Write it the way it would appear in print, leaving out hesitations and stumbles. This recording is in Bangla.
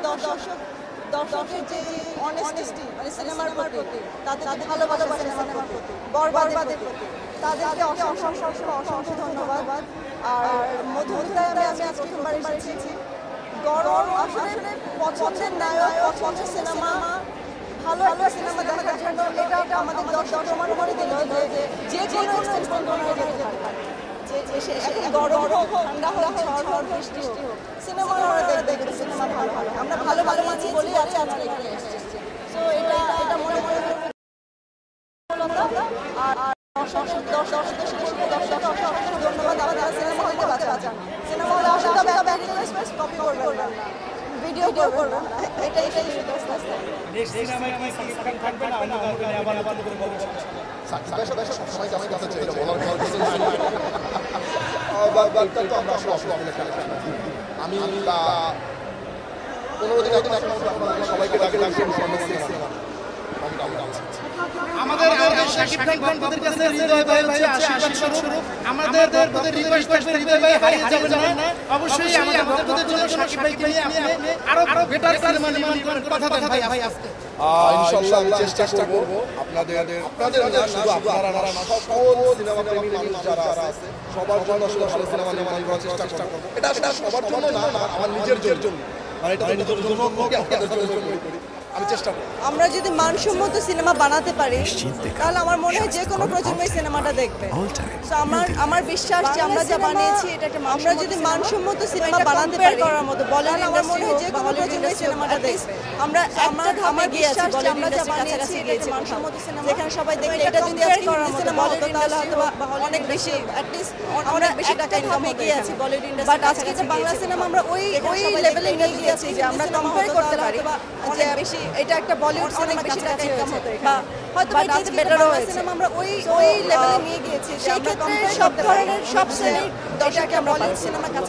দর্শকের যে অনেস্টি মানে সিনেমার প্রতি তাদের ভালোবাসা সিনেমার প্রতি বরবাদের প্রতি তাদেরকে অসংখ্য ধন্যবাদ। আর মধুমিতায় আমি আজকে প্রথমবার এসেছি। গরম আসলে পছন্দের নায়ক, পছন্দের সিনেমা, ভালো একটা সিনেমা দেখার জন্য এটা আমাদের দর্শক প্রমাণ করে দিল যে কোনো এক্সটেনশন করা যেতে পারে। গরম হোক, ঠান্ডা হোক, ঝড় হোক, বৃষ্টি হোক, সিনেমা দেখবে, সিনেমা ভালো হয়। আমরা ভালো বানিয়েছি বলেই আজকে এখানে এসেছি। সো এটা মনে করে আর ধন্যবাদ আমাদের সিনেমা হলে বাঁচান। সিনেমা হলে আসলে কপি করবেন না, ভিডিও করবেন না, এটাই আমি 15 দিন আগে সবাইকে আমাদের শাকিব খান বন্ধুদের কাছে হৃদয় ভাই হচ্ছে আশীর্বাদ স্বরূপ। আমাদের রিকোয়েস্ট থাকবে হৃদয় ভাই হারিয়ে যাবেন না। অবশ্যই আমাদের ভক্তদের জন্য শাকিব ভাইকে নিয়ে আপনি আরো বেটার সিনেমা নির্মাণ করার কথা দেন ভাই আজকে। ইনশাআল্লাহ আমি চেষ্টা করব আপনাদের না শুধু আপনারা সকল সিনেমা প্রেমী মানুষ যারা আছে সবার জন্য আসলে সিনেমা নির্মাণ করার চেষ্টা করব। এটা সবার জন্য না, আমার নিজের জন্য, মানে এটা নিজের জন্য আপনাদের জন্য করি, আমি চেষ্টা করব। আমরা যদি মানসম্মত সিনেমা বানাতে পারি তাহলে আমার মনে হয় যে কোনো প্রজন্মই সিনেমাটা দেখবে। সো আমার বিশ্বাস যে আমরা যা বানিয়েছি এটা একটা, আমরা যদি মানসম্মত সিনেমা বানাতে পারি করার মতো বলেন, আমার মনে হয় যে কোনো প্রজন্মই সিনেমাটা দেখবে। আমরা একটা ধামে গিয়েছি, আমরা যা বানিয়েছি এটা একটা মানসম্মত সিনেমা যেখানে সবাই দেখবে। এটা যদি আজকে করার সিনেমা হতো তাহলে হয়তো অনেক বেশি অ্যাটলিস্ট অনেক বেশি টাকা ইনকাম গিয়েছি বলিউড ইন্ডাস্ট্রি। বাট আজকে যে বাংলা সিনেমা আমরা ওই লেভেলে নিয়ে গিয়েছি যে আমরা কম্পেয়ার করতে পারি যে বেশি এটা একটা বলিউড সিনেমা বেশি টাকা ইনকাম হতো বা হয়তো এটা বেটার হয়েছে। সিনেমা আমরা ওই লেভেলে নিয়ে গিয়েছি সেই ক্ষেত্রে সব ধরনের সব শ্রেণীর দর্শককে আমরা বলিউড সিনেমা কাছে